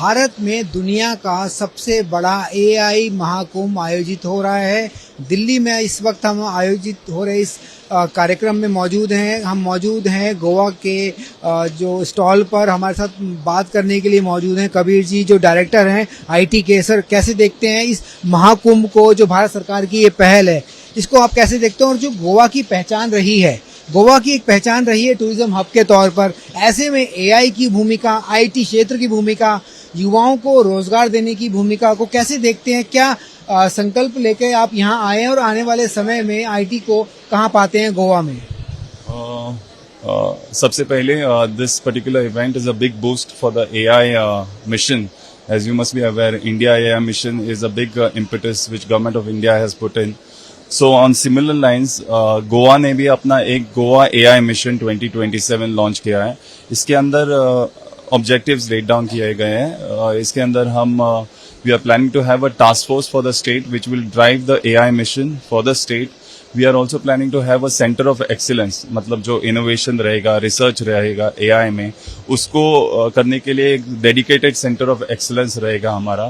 भारत में दुनिया का सबसे बड़ा एआई महाकुंभ आयोजित हो रहा है। दिल्ली में इस वक्त हम आयोजित हो रहे इस कार्यक्रम में मौजूद हैं। हम मौजूद हैं गोवा के जो स्टॉल पर। हमारे साथ बात करने के लिए मौजूद हैं कबीर जी, जो डायरेक्टर हैं आईटी के। सर, कैसे देखते हैं इस महाकुंभ को, जो भारत सरकार की ये पहल है, इसको आप कैसे देखते हैं? और जो गोवा की पहचान रही है, गोवा की एक पहचान रही है टूरिज्म हब के तौर पर, ऐसे में एआई की भूमिका, आईटी क्षेत्र की भूमिका, युवाओं को रोजगार देने की भूमिका को कैसे देखते हैं? क्या संकल्प लेके आप यहाँ आए हैं और आने वाले समय में आईटी को कहाँ पाते हैं गोवा में? सबसे पहले this particular event is a big boost for the AI mission. As you must be aware, India AI mission is a big impetus which government of India has put in. So on similar lines, Goa ने भी अपना एक Goa AI mission 2027 launch किया है. इसके अंदर objectives let down किए गए हैं. इसके अंदर हम we are planning to have a task force for the state which will drive the AI mission for the state. We are also planning to have a center of excellence, मतलब जो innovation रहेगा, research रहेगा AI में, उसको करने के लिए एक dedicated center of excellence रहेगा हमारा.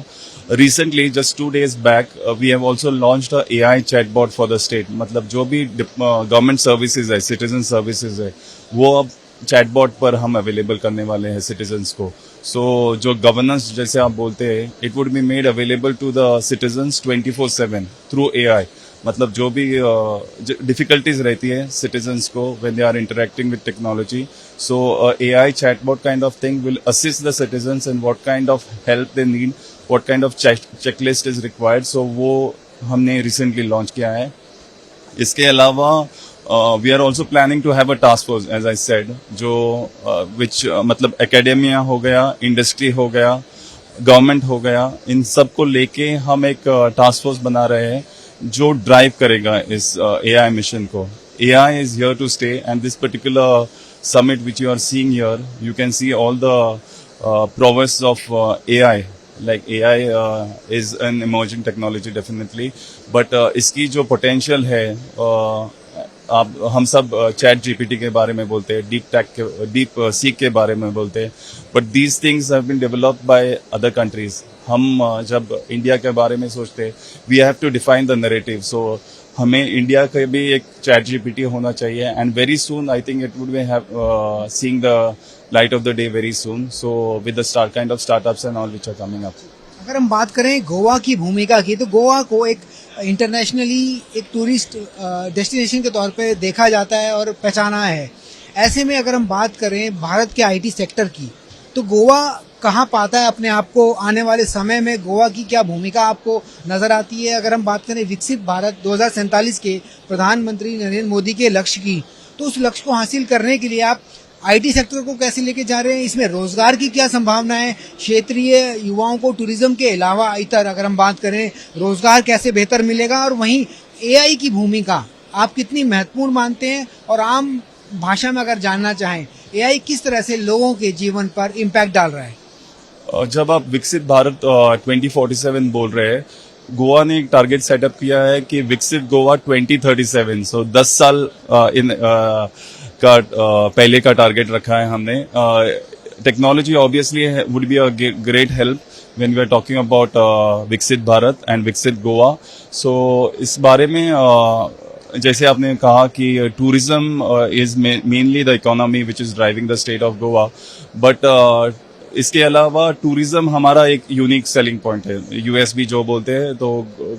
Recently, just 2 days back, we have also launched a AI chatbot for the state. मतलब जो भी government services है, citizen services है, वो अब चैटबॉट पर हम अवेलेबल करने वाले हैं सिटीजन्स को. सो जो गवर्नेंस जैसे आप बोलते हैं, it would be made available to the citizens 24/7 through AI. मतलब जो भी डिफिकल्टीज रहती है सिटीजन्स को when they are interacting with technology, so AI chatbot kind of thing will assist the citizens in what kind of help they need, what kind of checklist is required. So वो हमने recently launch किया है. इसके अलावा we are also planning to have a task force, as I said, जो which मतलब academia हो गया, इंडस्ट्री हो गया, गवर्नमेंट हो गया, इन सब को लेके हम एक टास्क फोर्स बना रहे हैं जो ड्राइव करेगा इस AI मिशन को. AI is here to stay, and this particular summit which you are seeing here, you can see all the prowess of AI. Like AI is an emerging technology definitely, but इसकी जो potential है, आप हम सब chat GPT के बारे में बोलते हैं, डीप सीक के बारे में बोलते हैं, but these things have been developed by other countries. हम जब इंडिया के बारे में सोचते हैं, we have to define the narrative. So हमें इंडिया का भी एक चैट जीपीटी होना चाहिए, and very soon I think it would be have seeing the light of the day very soon. So with the kind of startups and all which are coming up. अगर हम बात करें गोवा की भूमिका की, तो गोवा को एक इंटरनेशनली एक टूरिस्ट डेस्टिनेशन के तौर पे देखा जाता है और पहचाना है. ऐसे में अगर हम बात करें भारत के आईटी सेक्टर की, तो गोवा कहाँ पाता है अपने आप को? आने वाले समय में गोवा की क्या भूमिका आपको नजर आती है? अगर हम बात करें विकसित भारत 2047 के प्रधानमंत्री नरेंद्र मोदी के लक्ष्य की, तो उस लक्ष्य को हासिल करने के लिए आप आईटी सेक्टर को कैसे लेके जा रहे हैं? इसमें रोजगार की क्या संभावना है? क्षेत्रीय युवाओं को टूरिज्म के अलावा इतर अगर हम बात करें, रोजगार कैसे बेहतर मिलेगा? और वहीं एआई की भूमिका आप कितनी महत्वपूर्ण मानते हैं? और आम भाषा में अगर जानना चाहें, एआई किस तरह से लोगों के जीवन पर इम्पैक्ट डाल रहा है? जब आप विकसित भारत 2047 बोल रहे हैं, गोवा ने एक टारगेट सेटअप किया है कि विकसित गोवा 2037. सो 10 साल का पहले का टारगेट रखा है हमने. Technology obviously would be a great help when we are talking about Viksit Bharat and विकसित गोवा. सो इस बारे में जैसे आपने कहा कि tourism is mainly the economy which is driving the state of Goa, but इसके अलावा टूरिज्म हमारा एक यूनिक सेलिंग पॉइंट है, यूएसबी जो बोलते हैं. तो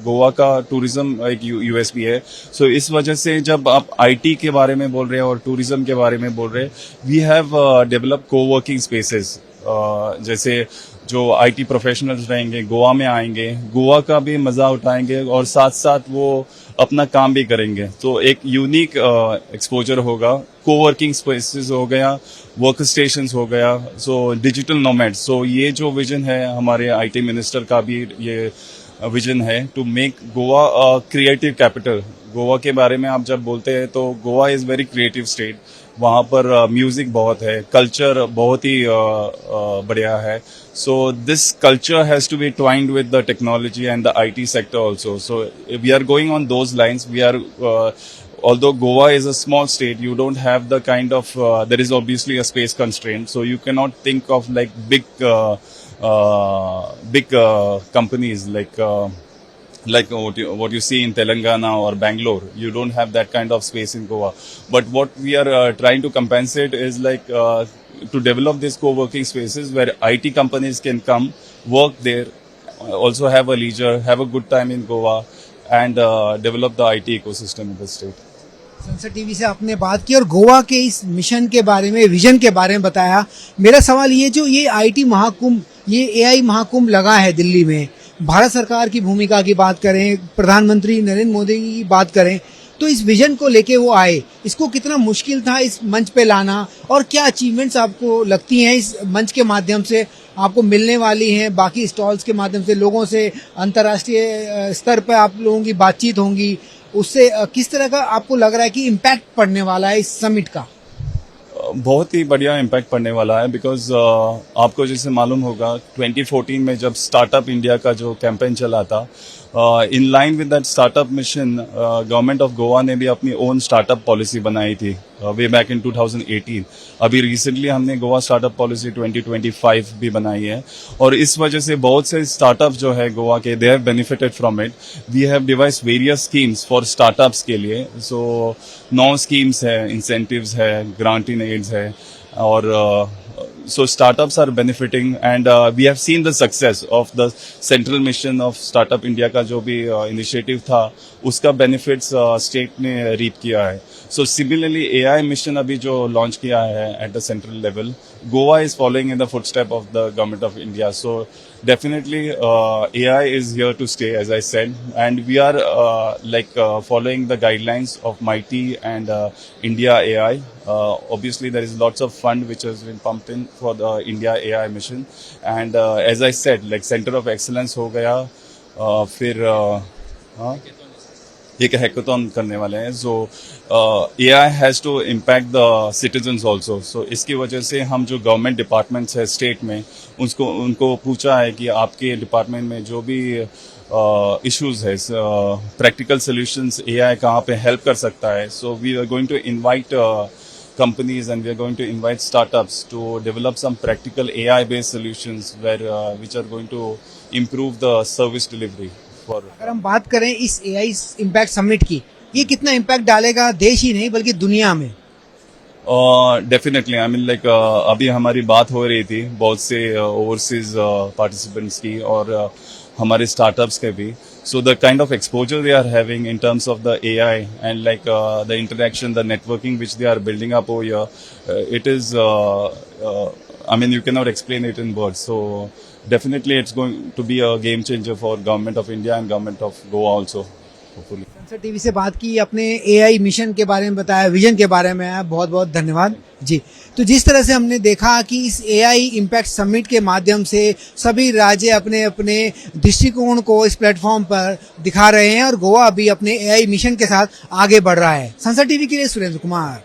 गोवा का टूरिज्म एक यूएसबी है. सो इस वजह से जब आप आईटी के बारे में बोल रहे हैं और टूरिज्म के बारे में बोल रहे हैं, we have develop coworking spaces. जैसे जो आईटी प्रोफेशनल्स रहेंगे गोवा में आएंगे, गोवा का भी मजा उठाएंगे और साथ साथ वो अपना काम भी करेंगे. तो एक यूनिक एक्सपोजर होगा. कोवर्किंग स्पेसेस हो गया, वर्क स्टेशंस हो गया, सो डिजिटल नोमैड्स. सो ये जो विजन है हमारे आईटी मिनिस्टर का भी ये विजन है to make Goa a creative capital. Goa के बारे में आप जब बोलते हैं तो Goa is very creative state. वहाँ पर म्यूजिक बहुत है, कल्चर बहुत ही बढ़िया है. So this culture has to be twined with the technology and the IT sector also. So we are going on those lines. We are, although Goa is a small state, you don't have the kind of, there is obviously a space constraint. So you cannot think of like big big companies like what you see in Telangana or Bangalore. You don't have that kind of space in Goa. But what we are trying to compensate is to develop these co-working spaces where IT companies can come, work there, also have a leisure, have a good time in Goa, and develop the IT ecosystem in the state. संसद TV से आपने बात की और गोवा के इस mission के बारे में, विजन के बारे में बताया। मेरा सवाल ये, जो ये आईटी महाकुंभ, ये एआई महाकुंभ लगा है दिल्ली में, भारत सरकार की भूमिका की बात करें, प्रधानमंत्री नरेंद्र मोदी की बात करें, तो इस विजन को लेके वो आए, इसको कितना मुश्किल था इस मंच पे लाना, और क्या अचीवमेंट्स आपको लगती हैं इस मंच के माध्यम से आपको मिलने वाली हैं, बाकी स्टॉल्स के माध्यम से लोगों से अंतर्राष्ट्रीय स्तर पर आप लोगों की बातचीत होंगी, उससे किस तरह का आपको लग रहा है कि इम्पैक्ट पड़ने वाला है इस समिट का? बहुत ही बढ़िया इम्पैक्ट पड़ने वाला है बिकॉज आपको जैसे मालूम होगा 2014 में जब स्टार्टअप इंडिया का जो कैंपेन चला था, in line with that startup mission government of Goa ने भी अपनी ओन स्टार्टअप पॉलिसी बनाई थी वे बैक इन 2018। अभी रिसेंटली हमने गोवा स्टार्टअप पॉलिसी 2025 भी बनाई है और इस वजह से बहुत से स्टार्टअप जो है गोवा के, they have benefited from it. We have devised various schemes for startups के लिए। सो 9 स्कीम्स है, इंसेंटिव्स है, ग्रांटिंग एड्स है और so startups are benefiting and we have seen the success of the central mission of Startup India का जो भी initiative था उसका benefits state ने reap किया है। So similarly AI mission अभी जो launch किया है at the central level, Goa is following in the footstep of the government of India. So definitely AI is here to stay, as I said, and we are following the guidelines of MITI and India AI. Obviously there is lots of fund which has been pumped in for the India AI mission and as I said, like center of excellence हो गया, फिर एक hackathon करने वाले हैं। So AI has to impact the citizens also. So इसकी वजह से हम जो गवर्नमेंट डिपार्टमेंट्स है स्टेट में उनको पूछा है कि आपके डिपार्टमेंट में जो भी इश्यूज है, प्रैक्टिकल सॉल्यूशंस AI कहाँ पे हेल्प कर सकता है। So we are going to invite companies and we are going to invite startups to develop some practical AI based solutions which are going to improve the service delivery for। अगर हम बात करें इस AI impact summit की, ये कितना impact डालेगा देश ही नहीं बल्कि दुनिया में? डेफिनेटली आई मीन लाइक अभी हमारी बात हो रही थी बहुत से ओवरसीज पार्टिसिपेंट्स की और हमारे स्टार्टअप्स के भी। So the kind of exposure they are having in terms of the AI and the interaction, the networking which they are building up over here, it is, I mean, you cannot explain it in words. So definitely it's going to be a game changer for government of India and government of Goa also, hopefully। संसद TV से बात की, अपने AI mission के बारे में बताया, vision के बारे में, बहुत बहुत धन्यवाद जी। तो जिस तरह से हमने देखा कि इस एआई इम्पैक्ट समिट के माध्यम से सभी राज्य अपने अपने दृष्टिकोण को इस प्लेटफॉर्म पर दिखा रहे हैं और गोवा भी अपने एआई मिशन के साथ आगे बढ़ रहा है। संसद टीवी के लिए सुरेंद्र कुमार।